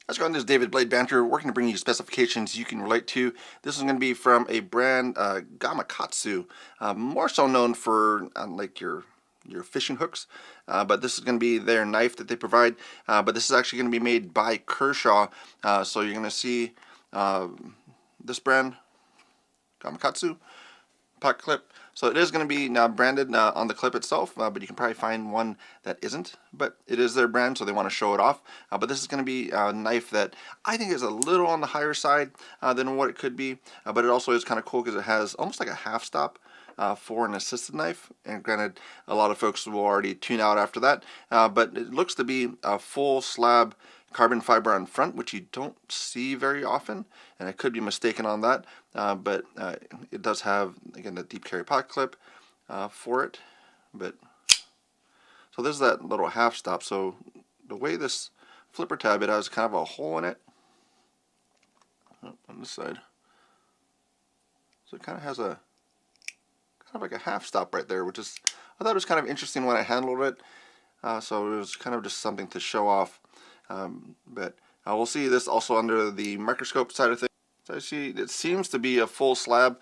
How's it going? This is David Blade Banter, working to bring you specifications you can relate to. This is going to be from a brand, Gamakatsu, more so known for like your fishing hooks, but this is going to be their knife that they provide. But this is actually going to be made by Kershaw, so you're going to see this brand, Gamakatsu pocket clip. So it is going to be now branded on the clip itself, but you can probably find one that isn't. But it is their brand, so they want to show it off. But this is going to be a knife that I think is a little on the higher side than what it could be. But it also is kind of cool because it has almost like a half stop for an assisted knife. And granted, a lot of folks will already tune out after that. But it looks to be a full slab carbon fiber on front, which you don't see very often, and I could be mistaken on that, but it does have, again, the deep carry pocket clip for it. But so there's that little half stop. So the way this flipper tab, it has kind of a hole in it on this side, so it kind of has a like a half stop right there, which is, I thought it was kind of interesting when I handled it. So it was kind of just something to show off. But we'll see this also under the microscope side of things. So I see it seems to be a full slab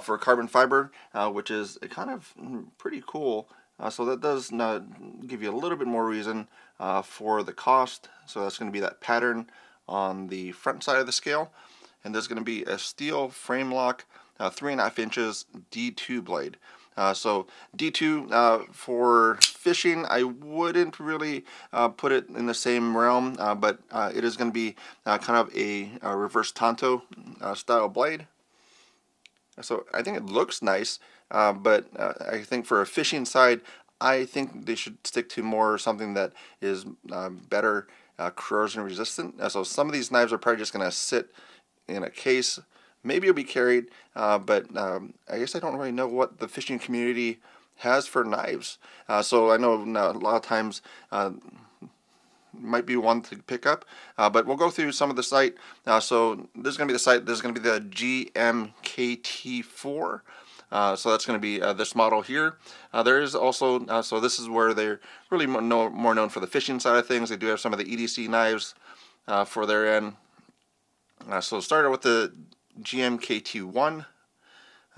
for carbon fiber, which is kind of pretty cool. So that does give you a little bit more reason for the cost. So that's going to be that pattern on the front side of the scale. And there's going to be a steel frame lock, 3.5 inches D2 blade. So D2 for fishing, I wouldn't really put it in the same realm, but it is going to be kind of a reverse tanto style blade. So I think it looks nice, but I think for a fishing side, I think they should stick to more something that is better corrosion resistant. So some of these knives are probably just going to sit in a case. Maybe it'll be carried, but I guess I don't really know what the fishing community has for knives. So I know a lot of times might be one to pick up, but we'll go through some of the site. So this is going to be the site. This is going to be the GMKT4. So that's going to be this model here. There is also, so this is where they're really more known for the fishing side of things. They do have some of the EDC knives for their end. So started with the GMKT1,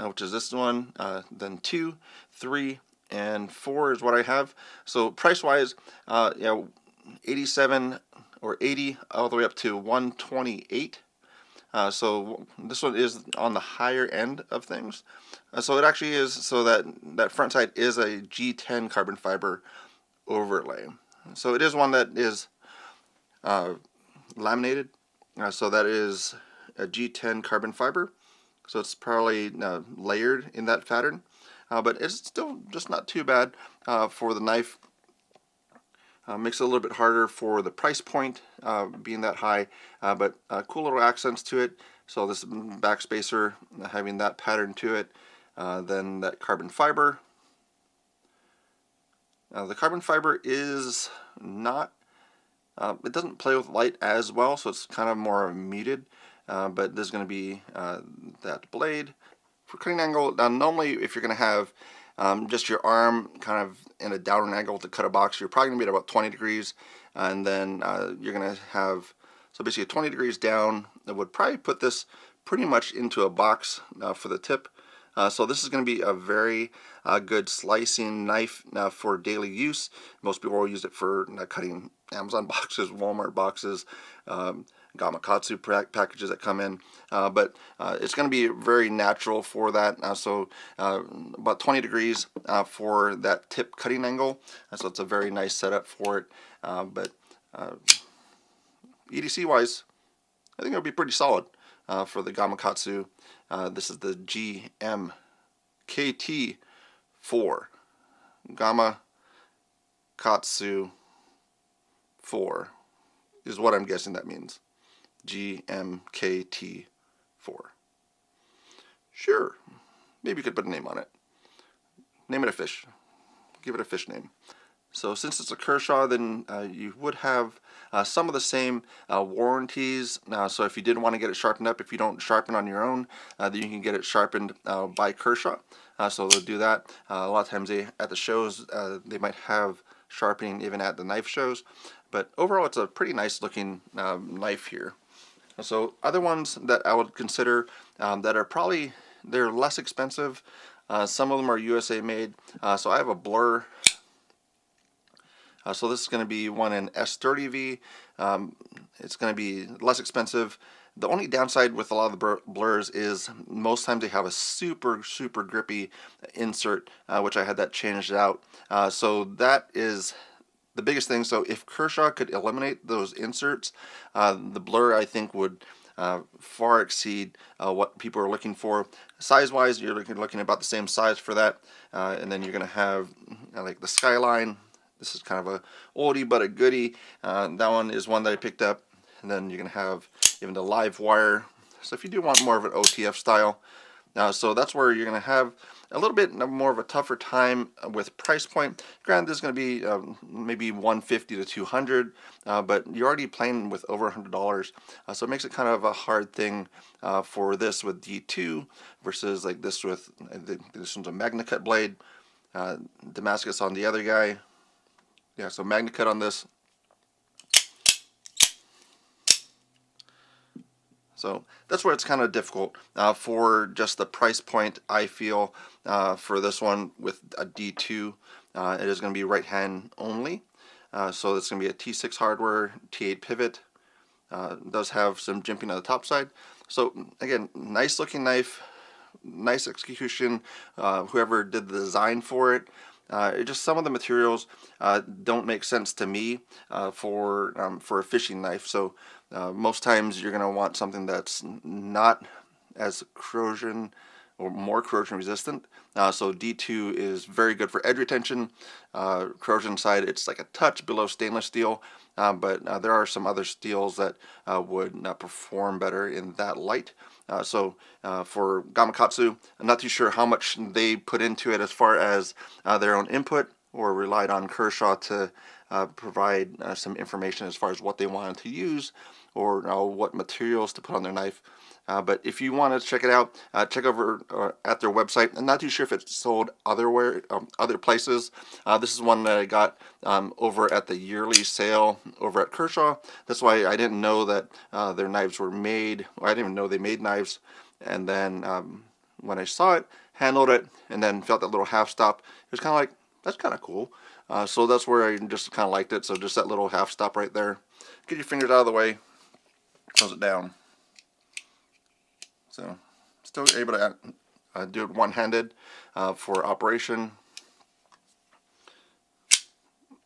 which is this one, then 2, 3, and 4 is what I have. So price wise, 87 or 80 all the way up to 128. So this one is on the higher end of things. So it actually is, so that front side is a G10 carbon fiber overlay. So it is one that is laminated. So that is a G10 carbon fiber, so it's probably layered in that pattern, but it's still just not too bad for the knife. Makes it a little bit harder for the price point being that high, but cool little accents to it. So this back spacer having that pattern to it, then that carbon fiber. The carbon fiber is not, it doesn't play with light as well, so it's kind of more muted. But there's going to be that blade for cutting angle. Now, normally, if you're going to have just your arm kind of in a downward angle to cut a box, you're probably going to be at about 20 degrees, and then you're going to have, so basically 20 degrees down. That would probably put this pretty much into a box for the tip. So this is going to be a very good slicing knife for daily use. Most people will use it for cutting Amazon boxes, Walmart boxes, Gamakatsu packages that come in, but it's going to be very natural for that. So about 20 degrees for that tip cutting angle. So it's a very nice setup for it. But EDC wise, I think it'll be pretty solid for the Gamakatsu. This is the GMKT4 Gamakatsu 4 is what I'm guessing that means. GMKT4. Sure, maybe you could put a name on it. Name it a fish. Give it a fish name. So since it's a Kershaw, then you would have some of the same warranties. So if you did want to get it sharpened up, if you don't sharpen on your own, then you can get it sharpened by Kershaw. So they'll do that. A lot of times at the shows, they might have sharpening even at the knife shows. But overall, it's a pretty nice looking knife here. So other ones that I would consider that are probably, they're less expensive. Some of them are USA made. So I have a Blur. So this is going to be one in S30V. It's going to be less expensive. The only downside with a lot of the Blurs is most times they have a super grippy insert, which I had that changed out. So that is the biggest thing. So if Kershaw could eliminate those inserts, the Blur, I think, would far exceed what people are looking for. Size-wise, you're looking about the same size for that. And then you're going to have like the Skyline. This is kind of a oldie but a goodie. That one is one that I picked up. And then you're going to have even the Live Wire. So if you do want more of an OTF style, so that's where you're going to have a little bit more of a tougher time with price point. Granted, this is going to be maybe $150 to $200, but you're already playing with over $100, so it makes it kind of a hard thing for this with D2 versus like this with this one's a MagnaCut blade, Damascus on the other guy. Yeah, so MagnaCut on this. So that's where it's kind of difficult for just the price point, I feel, for this one with a D2. It is going to be right hand only. So it's going to be a T6 hardware, T8 pivot. It does have some jimping on the top side. So again, nice looking knife, nice execution. Whoever did the design for it. Just some of the materials don't make sense to me for a fishing knife. So most times you're going to want something that's not as corrosion or more corrosion resistant. So D2 is very good for edge retention. Corrosion side, it's like a touch below stainless steel, but there are some other steels that would perform better in that light. So for Gamakatsu, I'm not too sure how much they put into it as far as their own input, or relied on Kershaw to provide some information as far as what they wanted to use, or what materials to put on their knife. But if you want to check it out, check over at their website. I'm not too sure if it's sold other places. This is one that I got over at the yearly sale over at Kershaw. That's why I didn't know that their knives were made. I didn't even know they made knives. And then when I saw it, handled it, and then felt that little half stop, it was kind of like, that's kind of cool. So that's where I just kind of liked it. So just that little half stop right there. Get your fingers out of the way. Close it down. So still able to do it one-handed for operation.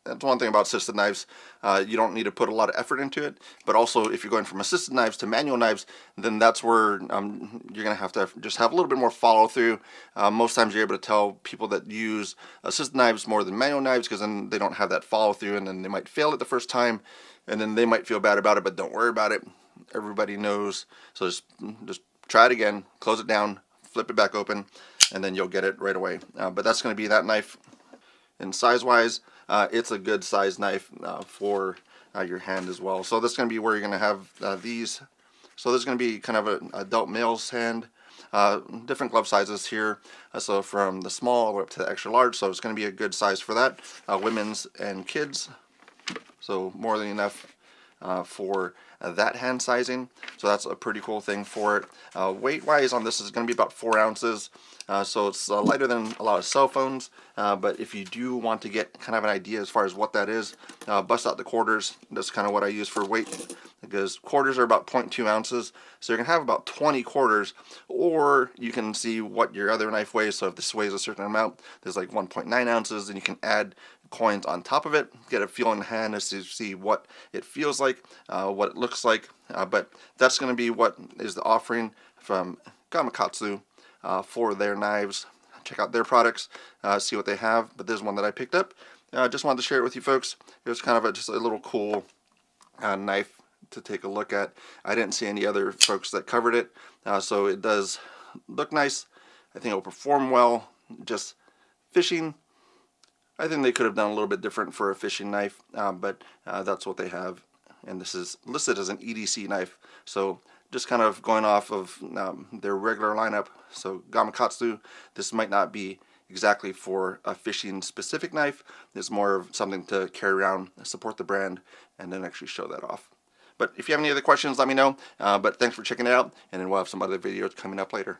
That's one thing about assisted knives. You don't need to put a lot of effort into it, but also if you're going from assisted knives to manual knives, then that's where you're going to have just have a little bit more follow through. Most times you're able to tell people that use assisted knives more than manual knives, because then they don't have that follow through, and then they might fail it the first time, and then they might feel bad about it, but don't worry about it. Everybody knows. So just try it again, close it down, flip it back open, and then you'll get it right away. But that's going to be that knife. And size-wise, it's a good size knife for your hand as well. So this is going to be where you're going to have these. So this is going to be kind of an adult male's hand. Different glove sizes here. So from the small all the way up to the extra large. So it's going to be a good size for that. Women's and kids. So more than enough for that hand sizing. So that's a pretty cool thing for it. Weight wise on this is going to be about 4 ounces. So it's lighter than a lot of cell phones, but if you do want to get kind of an idea as far as what that is, bust out the quarters. That's kind of what I use for weight, because quarters are about 0.2 ounces. So you're going to have about 20 quarters, or you can see what your other knife weighs. So if this weighs a certain amount, there's like 1.9 ounces, and you can add coins on top of it, get a feel in the hand as to see what it feels like, what it looks like. But that's going to be what is the offering from Gamakatsu for their knives. Check out their products, see what they have. But there's one that I picked up. Just wanted to share it with you folks. It was kind of just a little cool knife to take a look at. I didn't see any other folks that covered it, so it does look nice. I think it will perform well. Just fishing, I think they could have done a little bit different for a fishing knife, but that's what they have. And this is listed as an EDC knife. So just kind of going off of their regular lineup. So Gamakatsu, this might not be exactly for a fishing specific knife. It's more of something to carry around, support the brand, and then actually show that off. But if you have any other questions, let me know. But thanks for checking it out, and then we'll have some other videos coming up later.